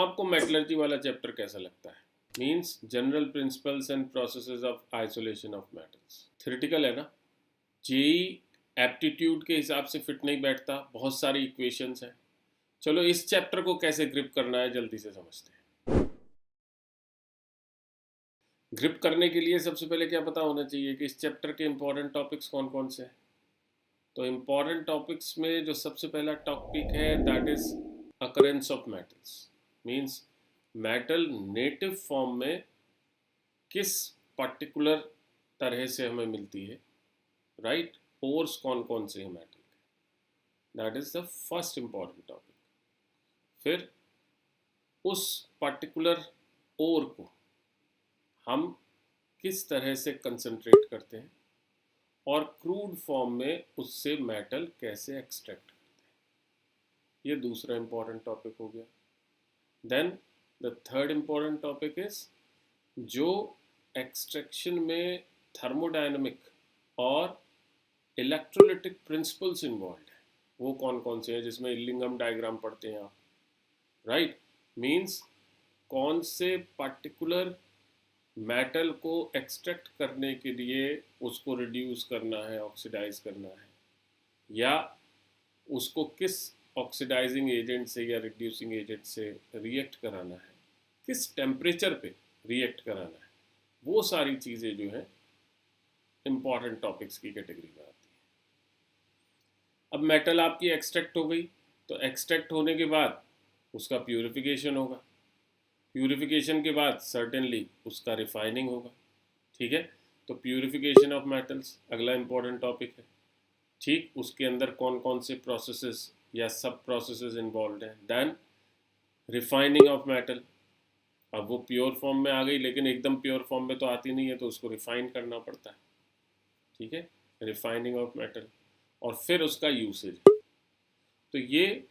आपको मेटलर्जी वाला चैप्टर कैसा लगता है? Means general principles and processes of isolation of metals. Theoretical है ना, जेई एप्टीट्यूड के हिसाब से फिट नहीं बैठता, बहुत सारी इक्वेशंस हैं। चलो इस चैप्टर को कैसे ग्रिप करना है जल्दी से समझते हैं। ग्रिप करने के लिए सबसे पहले क्या पता होना चाहिए कि इस चैप्टर के इंपॉर्टेंट टॉपिक्स कौन कौन से हैं। तो इंपॉर्टेंट टॉपिक्स में जो सबसे पहला टॉपिक है that is occurrence of metals. Means metal native form में किस पर्टिकुलर तरह से हमें मिलती है, राइट? पोर्स कौन कौन से हैं मेटल के, that is the first important topic. फिर उस पर्टिकुलर ओर को हम किस तरह से कंसंट्रेट करते हैं और क्रूड फॉर्म में उससे मेटल कैसे एक्सट्रैक्ट करते हैं, ये दूसरा इंपॉर्टेंट टॉपिक हो गया। Then the third important topic is जो एक्सट्रैक्शन में थर्मोडायनेमिक और इलेक्ट्रोलिटिक प्रिंसिपल्स इन्वॉल्व है, वो कौन कौन से हैं, जिसमें इलिंगम डायग्राम पढ़ते हैं आप, राइट? मीन्स कौन से पर्टिकुलर मेटल को एक्सट्रैक्ट करने के लिए उसको रिड्यूस करना है, ऑक्सीडाइज करना है, या उसको किस ऑक्सीडाइजिंग एजेंट से या रिड्यूसिंग एजेंट से रिएक्ट कराना है, किस टेम्परेचर पे रिएक्ट कराना है, वो सारी चीज़ें जो हैं इम्पॉर्टेंट टॉपिक्स की कैटेगरी में आती है। अब मेटल आपकी एक्सट्रैक्ट हो गई, तो एक्सट्रैक्ट होने के बाद उसका प्यूरिफिकेशन होगा, प्यूरिफिकेशन के बाद सर्टेनली उसका रिफाइनिंग होगा, ठीक है? तो प्यूरिफिकेशन ऑफ मेटल्स अगला इंपॉर्टेंट टॉपिक है, ठीक? उसके अंदर कौन कौन से प्रोसेसेस या सब प्रोसेसेस इन्वॉल्व हैं। देन रिफाइनिंग ऑफ मेटल, अब वो प्योर फॉर्म में आ गई, लेकिन एकदम प्योर फॉर्म में तो आती नहीं है, तो उसको रिफाइन करना पड़ता है, ठीक है? रिफाइनिंग ऑफ मेटल, और फिर उसका यूसेज। तो ये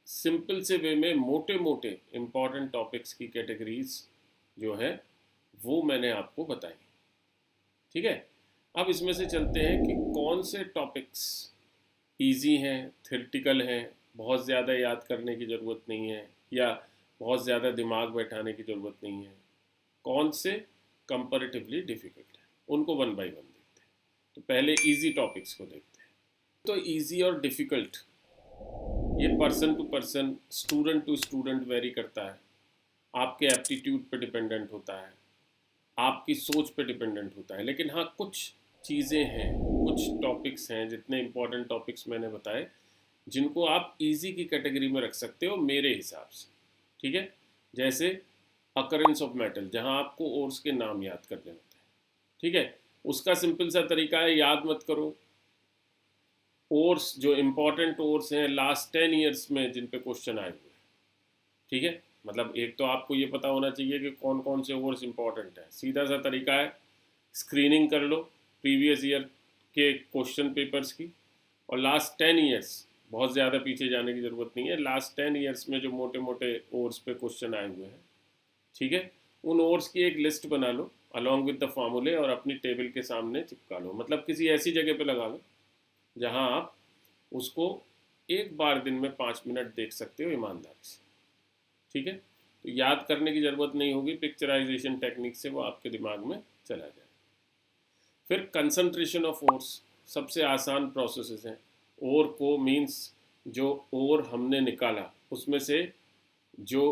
सिंपल से वे में मोटे मोटे इम्पॉर्टेंट टॉपिक्स की कैटेगरीज जो है वो मैंने आपको बताई, ठीक है? अब इसमें से चलते हैं कि कौन से टॉपिक्स इजी हैं, थ्योरेटिकल हैं, बहुत ज़्यादा याद करने की ज़रूरत नहीं है, या बहुत ज़्यादा दिमाग बैठाने की ज़रूरत नहीं है, कौन से कंपैरेटिवली डिफ़िकल्ट है, उनको वन बाय वन देखते हैं। तो पहले इजी टॉपिक्स को देखते हैं। तो इजी और डिफ़िकल्ट ये person to person, student to student vary करता है, आपके एप्टीट्यूड पे डिपेंडेंट होता है, आपकी सोच पे डिपेंडेंट होता है। लेकिन हाँ, कुछ चीज़ें हैं, कुछ टॉपिक्स हैं, जितने इंपॉर्टेंट टॉपिक्स मैंने बताए, जिनको आप इजी की कैटेगरी में रख सकते हो मेरे हिसाब से, ठीक है? जैसे अकरेंस ऑफ मेटल, जहाँ आपको ओर्स के नाम याद करने होते हैं, ठीक है? उसका सिंपल सा तरीका है, याद मत करो, ओर्स जो इम्पोर्टेंट ओर्स हैं लास्ट 10 ईयर्स में जिन पे क्वेश्चन आए हुए हैं, ठीक है? मतलब एक तो आपको ये पता होना चाहिए कि कौन कौन से ओर्स इंपॉर्टेंट है। सीधा सा तरीका है, स्क्रीनिंग कर लो प्रीवियस ईयर के क्वेश्चन पेपर्स की, और लास्ट 10 ईयर्स, बहुत ज़्यादा पीछे जाने की ज़रूरत नहीं है, लास्ट 10 ईयर्स में जो मोटे मोटे ओर्स पे क्वेश्चन आए हुए हैं, ठीक है? उन ओर्स की एक लिस्ट बना लो अलॉन्ग विद द फॉर्मूले, और अपनी टेबल के सामने चिपका लो, मतलब किसी ऐसी जगह पे लगा लो जहाँ आप उसको एक बार दिन में 5 मिनट देख सकते हो ईमानदारी से, ठीक है? तो याद करने की ज़रूरत नहीं होगी, पिक्चराइजेशन टेक्निक से वो आपके दिमाग में चला जाए। फिर कंसंट्रेशन ऑफ ओर्स, सबसे आसान प्रोसेसेस हैं। ओर को मीन्स जो ओर हमने निकाला उसमें से जो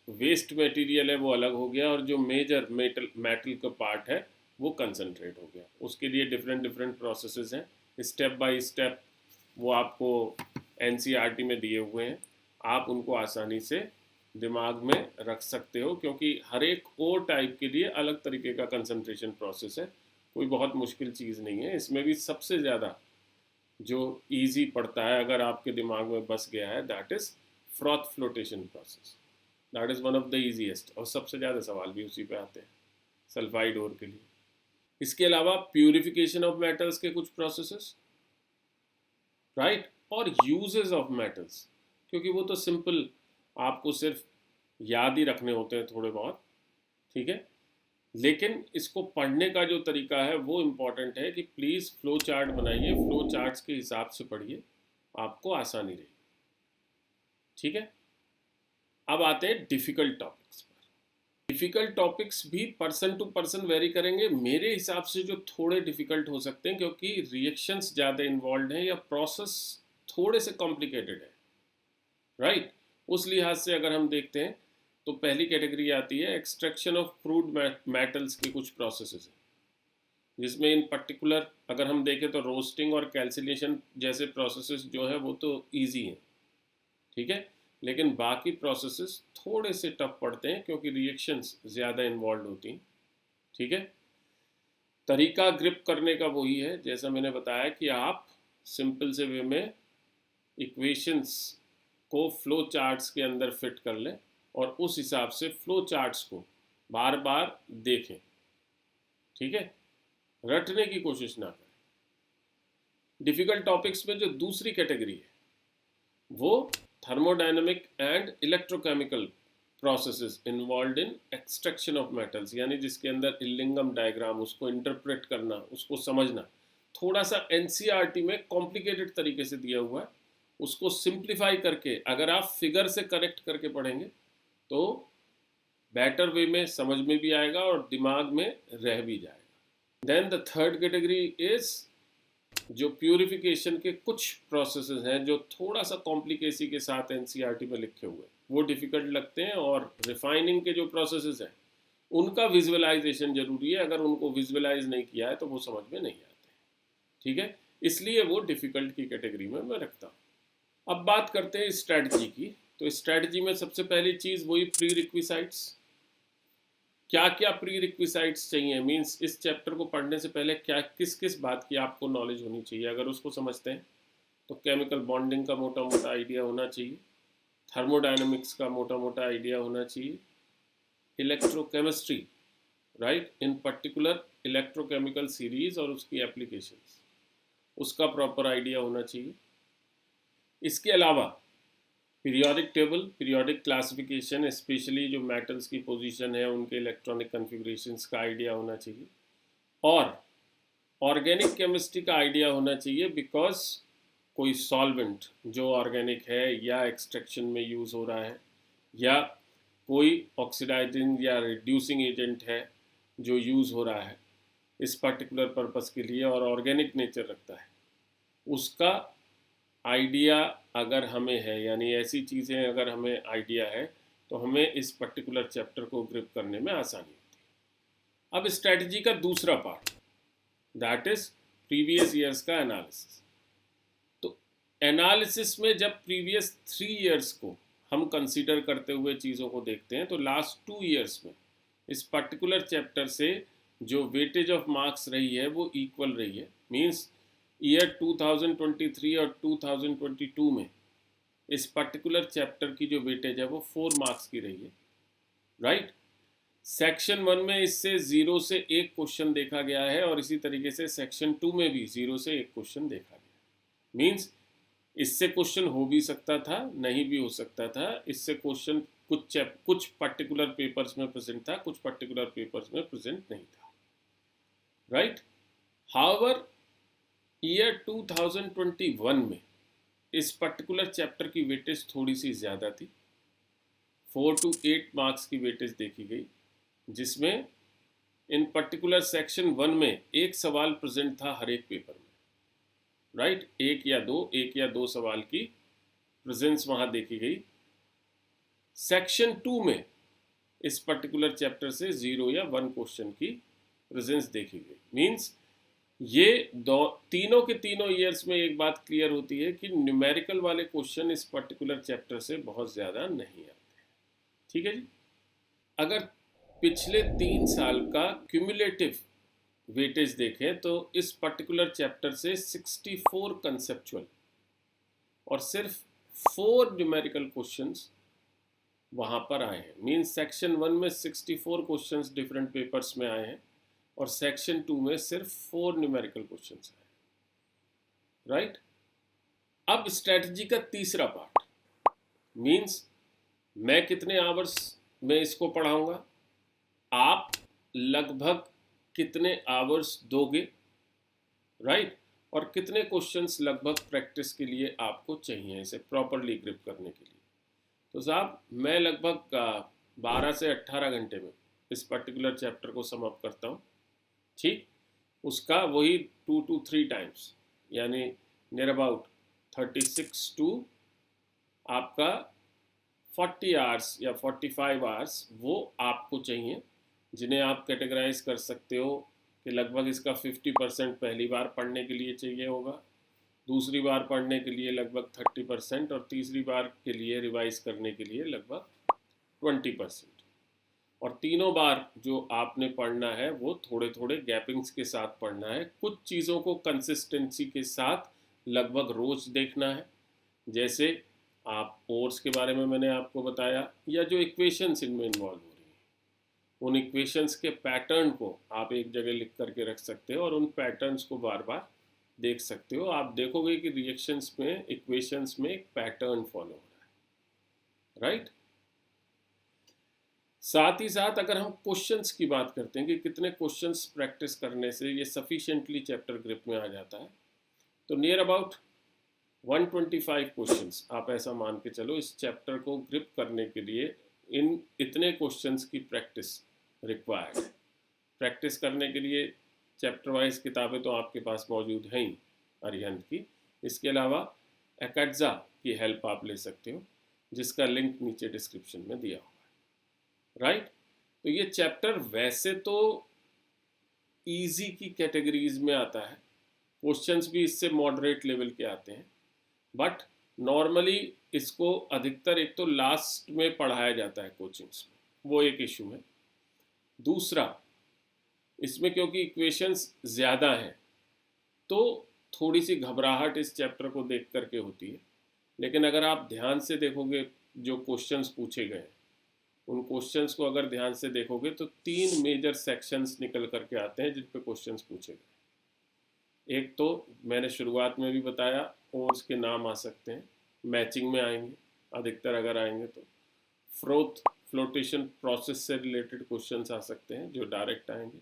वेस्ट मटेरियल है वो अलग हो गया, और जो मेजर मेटल का पार्ट है वो कंसंट्रेट हो गया। उसके लिए डिफरेंट डिफरेंट प्रोसेसेस हैं, स्टेप बाय स्टेप वो आपको एनसीईआरटी में दिए हुए हैं, आप उनको आसानी से दिमाग में रख सकते हो, क्योंकि हर एक और टाइप के लिए अलग तरीके का कंसंट्रेशन प्रोसेस है, कोई बहुत मुश्किल चीज़ नहीं है। इसमें भी सबसे ज़्यादा जो इजी पड़ता है, अगर आपके दिमाग में बस गया है, that is froth flotation process, that is one of the easiest, और सबसे ज़्यादा सवाल भी उसी पे आते हैं सल्फाइड ओर के लिए। इसके अलावा प्यूरिफिकेशन ऑफ मेटल्स के कुछ प्रोसेसेस, राइट? और यूजेस ऑफ मेटल्स, क्योंकि वो तो सिंपल आपको सिर्फ याद ही रखने होते हैं थोड़े बहुत, ठीक है? लेकिन इसको पढ़ने का जो तरीका है वो इम्पॉर्टेंट है कि प्लीज़ फ्लो चार्ट बनाइए, फ्लो चार्ट्स के हिसाब से पढ़िए, आपको आसानी रहेगी, ठीक है? अब आते हैं डिफिकल्ट टॉपिक्स पर। डिफिकल्ट टॉपिक्स भी पर्सन टू पर्सन वेरी करेंगे। मेरे हिसाब से जो थोड़े डिफिकल्ट हो सकते हैं क्योंकि रिएक्शंस ज़्यादा इन्वॉल्व हैं या प्रोसेस थोड़े से कॉम्प्लिकेटेड है, राइट। उस लिहाज से अगर हम देखते हैं तो पहली कैटेगरी आती है एक्सट्रैक्शन ऑफ क्रूड मेटल्स की कुछ प्रोसेसेस हैं, जिसमें इन पर्टिकुलर अगर हम देखें तो रोस्टिंग और कैल्सिनेशन जैसे प्रोसेसेस जो है वो तो इजी हैं, ठीक है, लेकिन बाकी प्रोसेसेस थोड़े से टफ पड़ते हैं क्योंकि रिएक्शंस ज़्यादा इन्वॉल्व होती हैं, ठीक है। तरीका ग्रिप करने का वही है जैसा मैंने बताया कि आप सिंपल से वे में इक्वेशंस को फ्लो चार्ट्स के अंदर फिट कर लें और उस हिसाब से फ्लो चार्ट्स को बार बार देखें, ठीक है, रटने की कोशिश ना करें। डिफिकल्ट टॉपिक्स में जो दूसरी कैटेगरी है वो thermodynamic and electrochemical processes involve in extraction of metals, यानी जिसके अंदर इलिंगम डायग्राम, उसको इंटरप्रेट करना, उसको समझना, थोड़ा सा एनसीईआरटी में कॉम्प्लिकेटेड तरीके से दिया हुआ है, उसको सिंप्लीफाई करके अगर आप फिगर से कनेक्ट करके पढ़ेंगे तो बेटर वे में समझ में भी आएगा और दिमाग में रह भी जाएगा। Then the third category is जो प्यूरिफिकेशन के कुछ प्रोसेसेस हैं जो थोड़ा सा कॉम्प्लिकेसी के साथ एनसीईआरटी में लिखे हुए वो डिफ़िकल्ट लगते हैं, और रिफाइनिंग के जो प्रोसेसेस हैं उनका विजुअलाइजेशन जरूरी है, अगर उनको विजुअलाइज नहीं किया है तो वो समझ में नहीं आते, ठीक है, इसलिए वो डिफ़िकल्ट की कैटेगरी में मैं रखता हूँ। अब बात करते हैं स्ट्रैटेजी की। तो स्ट्रैटेजी में सबसे पहली चीज़ वही प्री रिक्विसाइट्स। क्या क्या प्री रिक्विसाइट्स चाहिए, मीन्स इस चैप्टर को पढ़ने से पहले क्या किस किस बात की आपको नॉलेज होनी चाहिए। अगर उसको समझते हैं तो केमिकल बॉन्डिंग का मोटा मोटा आइडिया होना चाहिए, थर्मोडायनेमिक्स का मोटा मोटा आइडिया होना चाहिए, इलेक्ट्रोकेमिस्ट्री, राइट, इन पर्टिकुलर इलेक्ट्रोकेमिकल सीरीज और उसकी एप्लीकेशंस, उसका प्रॉपर आइडिया होना चाहिए। इसके अलावा periodic table, periodic classification, specially जो मेटल्स की पोजीशन है उनके इलेक्ट्रॉनिक कन्फिग्रेशंस का आइडिया होना चाहिए, और ऑर्गेनिक केमिस्ट्री का आइडिया होना चाहिए, बिकॉज कोई सॉल्वेंट जो ऑर्गेनिक है या एक्सट्रैक्शन में यूज़ हो रहा है या कोई ऑक्सीडाइजिंग या रिड्यूसिंग एजेंट है जो यूज़ हो रहा है इस पर्टिकुलर पर्पस के लिए और ऑर्गेनिक नेचर रखता है, उसका आइडिया अगर हमें है, यानी ऐसी चीज़ें अगर हमें आइडिया है तो हमें इस पर्टिकुलर चैप्टर को ग्रिप करने में आसानी होती है। अब स्ट्रैटेजी का दूसरा part, that is previous years का एनालिसिस। तो एनालिसिस में जब प्रीवियस 3 ईयर्स को हम कंसीडर करते हुए चीज़ों को देखते हैं तो लास्ट 2 ईयर्स में इस पर्टिकुलर चैप्टर से जो वेटेज ऑफ मार्क्स रही है वो इक्वल रही है। मीन्स ईयर 2023 और 2022 में इस पर्टिकुलर चैप्टर की जो वेटेज है वो 4 मार्क्स की रही है, राइट। सेक्शन 1 में इससे 0 से 1 क्वेश्चन देखा गया है और इसी तरीके से सेक्शन 2 में भी 0 से 1 क्वेश्चन देखा गया। मीन्स इससे क्वेश्चन हो भी सकता था, नहीं भी हो सकता था। इससे क्वेश्चन कुछ पर्टिकुलर पेपर्स में प्रेजेंट था, कुछ पर्टिकुलर पेपर्स में प्रेजेंट नहीं था, राइट। हाउएवर ईयर 2021 में इस पर्टिकुलर चैप्टर की वेटेज थोड़ी सी ज़्यादा थी, 4 to 8 मार्क्स की वेटेज देखी गई, जिसमें इन पर्टिकुलर सेक्शन 1 में एक सवाल प्रेजेंट था हर एक पेपर में, राइट, एक या दो सवाल की प्रेजेंस वहाँ देखी गई। सेक्शन 2 में इस पर्टिकुलर चैप्टर से 0 या 1 क्वेश्चन की प्रेजेंस देखी गई। मीन्स ये तीनों के तीनों ईयर्स में एक बात क्लियर होती है कि न्यूमेरिकल वाले क्वेश्चन इस पर्टिकुलर चैप्टर से बहुत ज़्यादा नहीं आते, ठीक है जी। अगर पिछले 3 साल का क्यूमुलेटिव वेटेज देखें तो इस पर्टिकुलर चैप्टर से 64 कंसेप्चुअल और सिर्फ 4 न्यूमेरिकल क्वेश्चंस वहाँ पर आए हैं। मीन्स सेक्शन 1 में 64 क्वेश्चंस डिफरेंट पेपर्स में आए हैं और सेक्शन 2 में सिर्फ 4 न्यूमेरिकल क्वेश्चंस आए, राइट। अब स्ट्रेटजी का तीसरा पार्ट, मीन्स मैं कितने आवर्स में इसको पढ़ाऊंगा, आप लगभग कितने आवर्स दोगे, राइट, और कितने क्वेश्चंस लगभग प्रैक्टिस के लिए आपको चाहिए इसे प्रॉपरली ग्रिप करने के लिए। तो साहब मैं लगभग 12 से 18 घंटे में इस पर्टिकुलर चैप्टर को समअप करता हूँ। ठीक, उसका वही 2 to 3 टाइम्स, यानी नियर अबाउट 36 टू आपका 40 आवर्स या 45 आवर्स वो आपको चाहिए, जिन्हें आप कैटेगराइज कर सकते हो कि लगभग इसका 50% पहली बार पढ़ने के लिए चाहिए होगा, दूसरी बार पढ़ने के लिए लगभग 30% और तीसरी बार के लिए रिवाइज करने के लिए लगभग 20%। और तीनों बार जो आपने पढ़ना है वो थोड़े थोड़े गैपिंग्स के साथ पढ़ना है। कुछ चीज़ों को कंसिस्टेंसी के साथ लगभग रोज देखना है, जैसे आप ओर्स के बारे में मैंने आपको बताया, या जो इक्वेशंस इनमें इन्वॉल्व हो रही हैं उन इक्वेशंस के पैटर्न को आप एक जगह लिख करके रख सकते हो और उन पैटर्न्स को बार बार देख सकते हो। आप देखोगे कि रिएक्शंस में, इक्वेशंस में एक पैटर्न फॉलो हो रहा है, राइट। साथ ही साथ अगर हम क्वेश्चंस की बात करते हैं कि कितने क्वेश्चंस प्रैक्टिस करने से ये सफिशिएंटली चैप्टर ग्रिप में आ जाता है, तो नियर अबाउट 125 क्वेश्चंस आप ऐसा मान के चलो इस चैप्टर को ग्रिप करने के लिए इन इतने क्वेश्चंस की प्रैक्टिस रिक्वायर्ड है। प्रैक्टिस करने के लिए चैप्टर वाइज किताबें तो आपके पास मौजूद हैं ही अरिहंत की, इसके अलावा एकेडजा की हेल्प आप ले सकते हो, जिसका लिंक नीचे डिस्क्रिप्शन में दिया हुआ है, राइट। तो ये चैप्टर वैसे तो इजी की कैटेगरीज में आता है, क्वेश्चंस भी इससे मॉडरेट लेवल के आते हैं, बट नॉर्मली इसको अधिकतर एक तो लास्ट में पढ़ाया जाता है कोचिंग्स में, वो एक इशू है। दूसरा, इसमें क्योंकि इक्वेशंस ज़्यादा हैं तो थोड़ी सी घबराहट इस चैप्टर को देख करके होती है, लेकिन अगर आप ध्यान से देखोगे जो क्वेश्चंस पूछे गए उन क्वेश्चंस को अगर ध्यान से देखोगे तो 3 मेजर सेक्शंस निकल करके आते हैं जिन पे क्वेश्चंस पूछे गए। एक तो मैंने शुरुआत में भी बताया, ओर्स के नाम आ सकते हैं, मैचिंग में आएंगे अधिकतर अगर आएंगे तो, फ्लोटेशन प्रोसेस से रिलेटेड क्वेश्चंस आ सकते हैं जो डायरेक्ट आएंगे,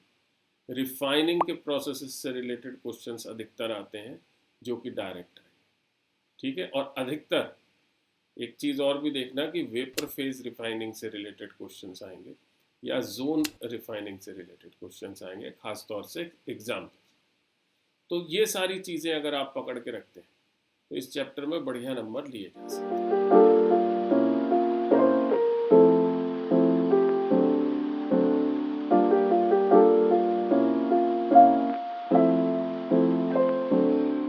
रिफाइनिंग के प्रोसेस से रिलेटेड क्वेश्चंस अधिकतर आते हैं जो कि डायरेक्ट आएंगे, ठीक है। और अधिकतर एक चीज़ और भी देखना कि वेपर फेज रिफाइनिंग से रिलेटेड क्वेश्चंस आएंगे या जोन रिफाइनिंग से रिलेटेड क्वेश्चंस आएंगे, खासतौर से एग्जाम्पल। तो ये सारी चीज़ें अगर आप पकड़ के रखते हैं तो इस चैप्टर में बढ़िया नंबर लिए जा सकते हैं।